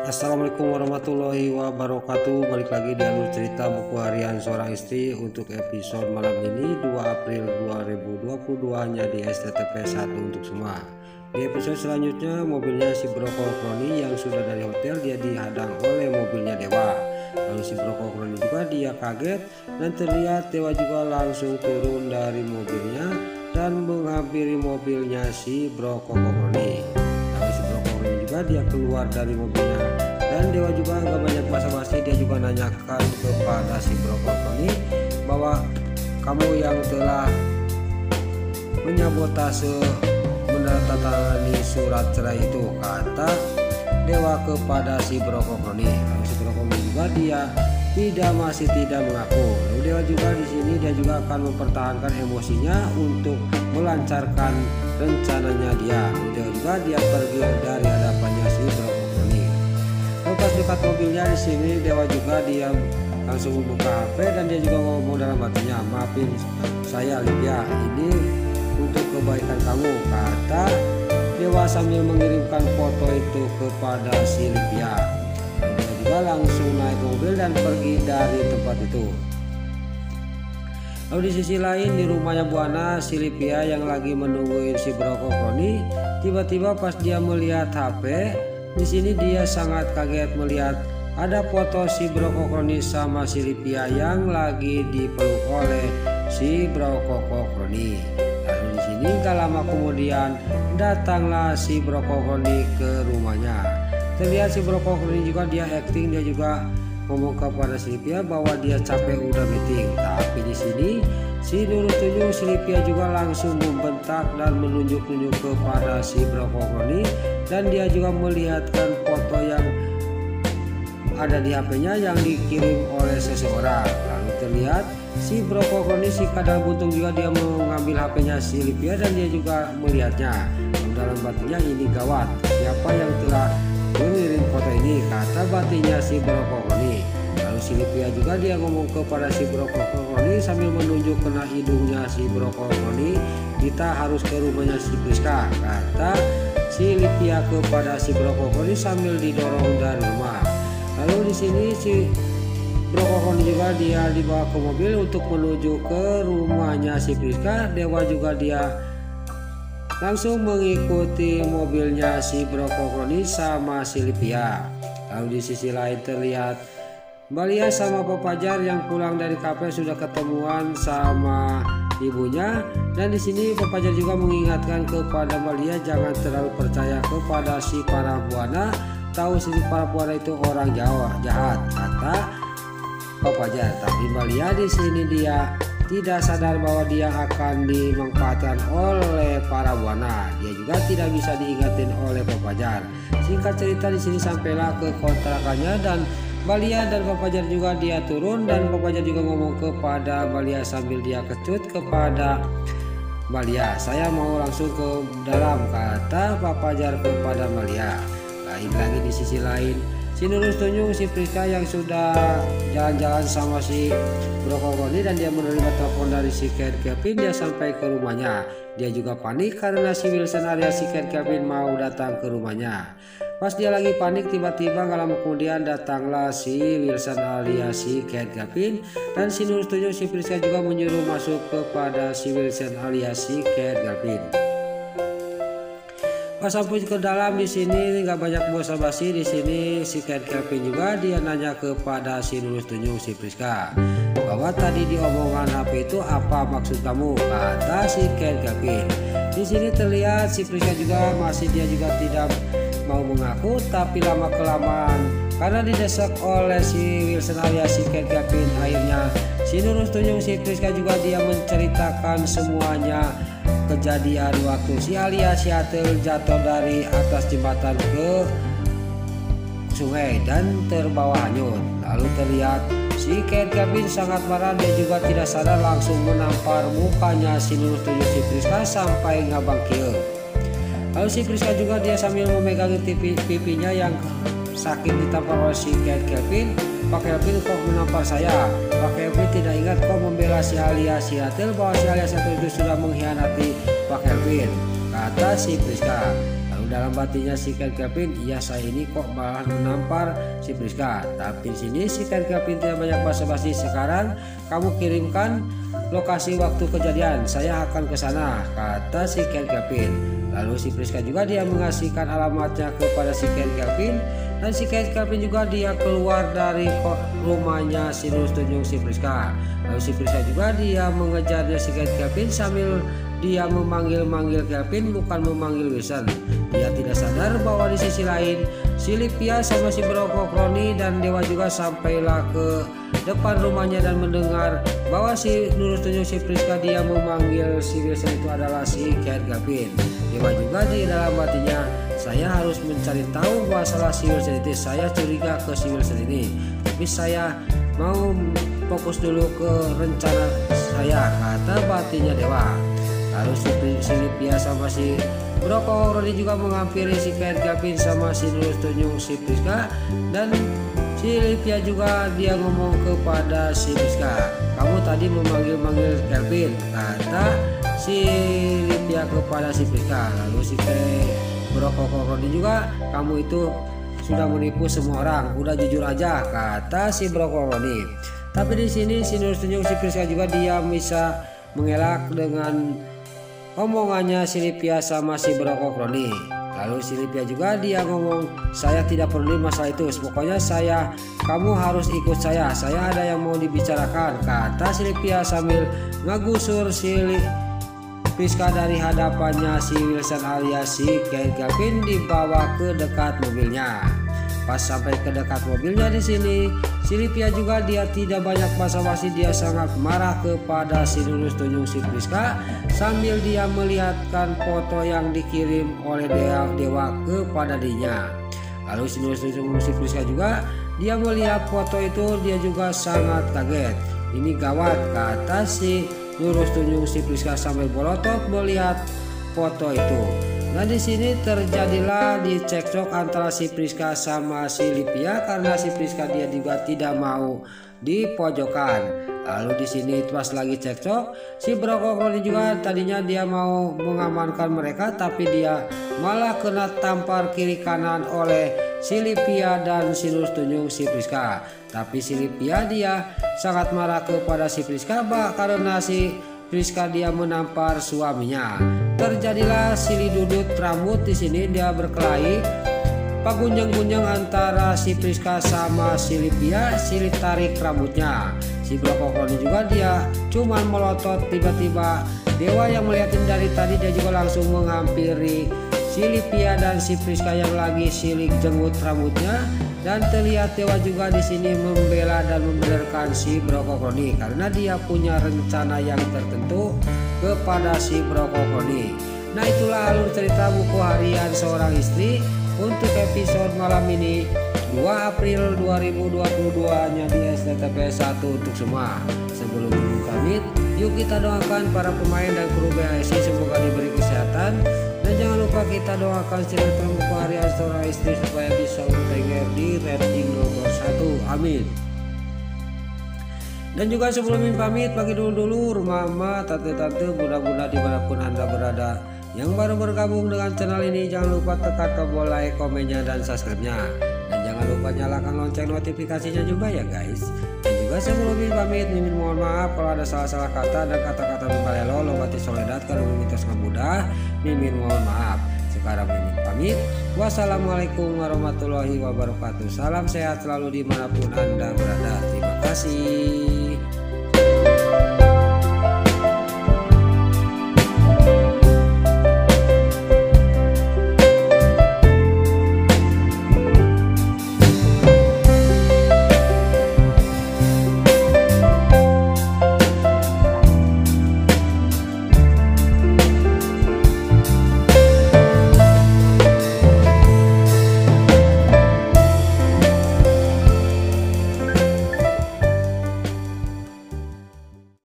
Assalamualaikum warahmatullahi wabarakatuh. Balik lagi di alur cerita buku harian seorang istri untuk episode malam ini 2 April 2022 hanya di STTP 1 untuk semua. Di episode selanjutnya mobilnya si Broko Kroni yang sudah dari hotel dia dihadang oleh mobilnya Dewa. Lalu si Broko Kroni juga dia kaget dan terlihat Dewa juga langsung turun dari mobilnya dan menghampiri mobilnya si Broko Kroni. Lalu si Broko Kroni juga dia keluar dari mobilnya dan Dewa juga nggak banyak basa-basi, dia juga nanyakan kepada si Broko Kroni bahwa kamu yang telah menyabotase menandatangani surat cerai itu, kata Dewa kepada si Broko Kroni. Lalu si Broko Kroni juga dia masih tidak mengaku. Lalu Dewa juga di sini dia juga akan mempertahankan emosinya untuk melancarkan rencananya dia. Lalu Dewa juga dia pergi dari hadapannya si Broko Kroni. Lalu pas dekat mobilnya di sini Dewa juga dia langsung membuka HP dan dia juga ngomong dalam hatinya, maafin saya Lydia, ini untuk kebaikan kamu, kata Dewa sambil mengirimkan foto itu kepada si Lydia. Dia juga langsung naik mobil dan pergi dari tempat itu. Lalu di sisi lain di rumahnya Bu Ana, si Lydia yang lagi menungguin si Broko Kroni, tiba-tiba pas dia melihat HP, di sini dia sangat kaget melihat ada foto si Broko Kroni sama si Lydia yang lagi dipeluk oleh si Broko Kroni. Lalu di sini gak lama kemudian datanglah si Broko Kroni ke rumahnya. Terlihat si Broko Kroni juga dia acting, dia juga ngomong kepada si Lydia bahwa dia capek udah meeting. Tapi di sini si nurut-nurut si Lydia juga langsung membentak dan menunjuk-nunjuk kepada si Broko Kroni dan dia juga melihatkan foto yang ada di HP-nya yang dikirim oleh seseorang. Lalu terlihat si Broko Kroni si kadal buntung juga dia mengambil HP-nya si Lydia dan dia juga melihatnya. Lalu dalam batinnya ini gawat, siapa yang telah mengirim foto ini, kata batinnya si Broko Kroni. Lalu si Lydia juga dia ngomong kepada si Broko Kroni sambil menunjuk kena hidungnya si Broko Kroni, kita harus ke rumahnya si Priska, kata si Lydia kepada si Broko Kroni sambil didorong dari rumah. Lalu di sini si Broko Kroni juga dia dibawa ke mobil untuk menuju ke rumahnya si Priska. Dewa juga dia langsung mengikuti mobilnya si Broko Kroni sama si Lydia. Lalu di sisi lain terlihat Mbak Lia sama Pak Fajar yang pulang dari kafe sudah ketemuan sama ibunya, dan di sini Pak Fajar juga mengingatkan kepada Mbak Lia jangan terlalu percaya kepada si para buana. Tahu si para buana itu orang Jawa jahat, kata Pak Fajar. Tapi Mbak Lia di sini dia tidak sadar bahwa dia akan dimanfaatkan oleh para buana. Dia juga tidak bisa diingatin oleh Pak Fajar. Singkat cerita di sini sampailah ke kontrakannya dan Mbak Lia dan Pak Fajar juga dia turun dan Pak Fajar juga ngomong kepada Mbak Lia sambil dia kecut kepada Mbak Lia, saya mau langsung ke dalam, kata Pak Fajar kepada Mbak Lia. Lain lagi di sisi lain si Nurus Tunjung si Priska yang sudah jalan-jalan sama si Broko Kroni dan dia menerima telepon dari si Kevin, dia sampai ke rumahnya. Dia juga panik karena si Wilson alias si Kevin mau datang ke rumahnya. Pas dia lagi panik tiba-tiba gak lama kemudian datanglah si Wilson alias si Kevin dan si Nurus Tunjung si Priska juga menyuruh masuk kepada si Wilson alias si Kevin. Pas sampai ke dalam di sini nggak banyak basa-basi, di sini si Kevin juga dia nanya kepada si Nurus Tunjung si Priska bahwa tadi di omongan HP itu apa maksud kamu, kata si Kevin. Di sini terlihat si Priska juga masih dia juga tidak mau mengaku, tapi lama kelamaan karena didesak oleh si Wilson alias si Kevin, akhirnya si Nurus Tunjung si Priska juga dia menceritakan semuanya kejadian waktu si alias si Atel jatuh dari atas jembatan ke sungai dan terbawa hanyut. Lalu terlihat si Kevin sangat marah, dia juga tidak sadar langsung menampar mukanya si Nurus Tunjung si Priska sampai ngabangkil. Lalu si Priska juga dia sambil memegang pipinya yang sakit ditampar oleh si Kevin. Pak Kevin kok menampar saya? Pak Kevin tidak ingat kok membela si alias si Atel bahwa si alias Atel itu sudah mengkhianati Pak Kevin, kata si Priska. Lalu Lalu dalam batinnya si Kevin, iya saya ini kok malah menampar si Priska. Tapi di sini si Kevin tidak banyak basa-basi. Sekarang kamu kirimkan lokasi waktu kejadian, saya akan ke sana, kata si Kevin. Lalu si Priska juga dia mengasihkan alamatnya kepada si Kevin, dan si Kevin juga dia keluar dari rumahnya si Nurul Tunjung si Priska. Lalu si Priska juga dia mengejarnya si Kevin sambil dia memanggil-manggil Kevin, bukan memanggil Wilson. Dia tidak sadar bahwa di sisi lain si Livia sama si Brokokoni dan Dewa juga sampailah ke depan rumahnya dan mendengar bahwa si Nurul Tunjung si Priska dia memanggil si Wilson itu adalah si Kevin. Dewa juga di dalam hatinya, saya harus mencari tahu masalah si Wilson itu. Saya curiga ke si Wilson ini, tapi saya mau fokus dulu ke rencana saya, kata batinnya Dewa. Lalu si Livia sama si Brokokoni juga menghampiri si Kevin sama si Nurul Tunjung si Priska, dan si Livia juga dia ngomong kepada si Priska, kamu tadi memanggil-manggil Kevin, kata si Livia kepada si Priska. Lalu si Brokokoni juga, kamu itu sudah menipu semua orang, udah jujur aja, kata si Brokokoni. Tapi di sini si Nurul Tunjung si Priska juga dia bisa mengelak dengan omongannya si Livia sama si Brokokoni. Lalu si Livia juga dia ngomong, saya tidak peduli masalah itu, pokoknya kamu harus ikut saya ada yang mau dibicarakan, kata si Livia sambil ngegusur si Priska dari hadapannya si Wilson alias si Kevin dibawa ke dekat mobilnya. Pas sampai ke dekat mobilnya di sini, si Livia juga dia tidak banyak basa-basi, dia sangat marah kepada si Nurul Tunjung si Priska sambil dia melihatkan foto yang dikirim oleh Dewa kepada dirinya. Lalu si Nurul Tunjung si Priska juga dia melihat foto itu, dia juga sangat kaget. Ini gawat, kata si Nurul Tunjung si Priska sambil bolotot melihat foto itu. Nah di sini terjadilah dicekcok antara si Priska sama si Livia karena si Priska dia juga tidak mau dipojokkan. Lalu di sini pas lagi cekcok, si Brokokoni juga tadinya dia mau mengamankan mereka, tapi dia malah kena tampar kiri kanan oleh si Livia dan si Nurul Tunjung si Priska. Tapi si Livia dia sangat marah kepada si Priska karena si Priska dia menampar suaminya. Terjadilah silih dudut rambut di sini, dia berkelahi pagunjang-gunjang antara si Priska sama si Livia, silih tarik rambutnya. Si Brokokoni juga dia cuman melotot, tiba-tiba Dewa yang melihatin dari tadi dia juga langsung menghampiri si Livia dan si Priska yang lagi silih jenggut rambutnya. Dan terlihat Dewa juga di sini membela dan membenarkan si Brokokoni karena dia punya rencana yang tertentu kepada si Brokokoni. Nah itulah alur cerita buku harian seorang istri untuk episode malam ini 2 April 2022 hanya di STTP 1 untuk semua. Sebelum pamit, yuk kita doakan para pemain dan kru BHSI semoga diberi kesehatan. Dan jangan lupa kita doakan sinetron buku harian seorang istri supaya bisa bertengger di rating nomor 1. Amin. Dan juga sebelum pamit, bagi dulu mama, tante-tante, bunda-bunda dimanapun anda berada yang baru bergabung dengan channel ini, jangan lupa tekan tombol like, komennya, dan subscribe-nya. Dan jangan lupa nyalakan lonceng notifikasinya juga ya guys. Dan juga sebelum pamit, Mimin mohon maaf kalau ada salah-salah kata dan kata-kata membalelo, lobati soledat kalau memintas mudah. Mimin mohon maaf. Sekarang Mimin pamit. Wassalamualaikum warahmatullahi wabarakatuh. Salam sehat selalu dimanapun anda berada. Terima kasih.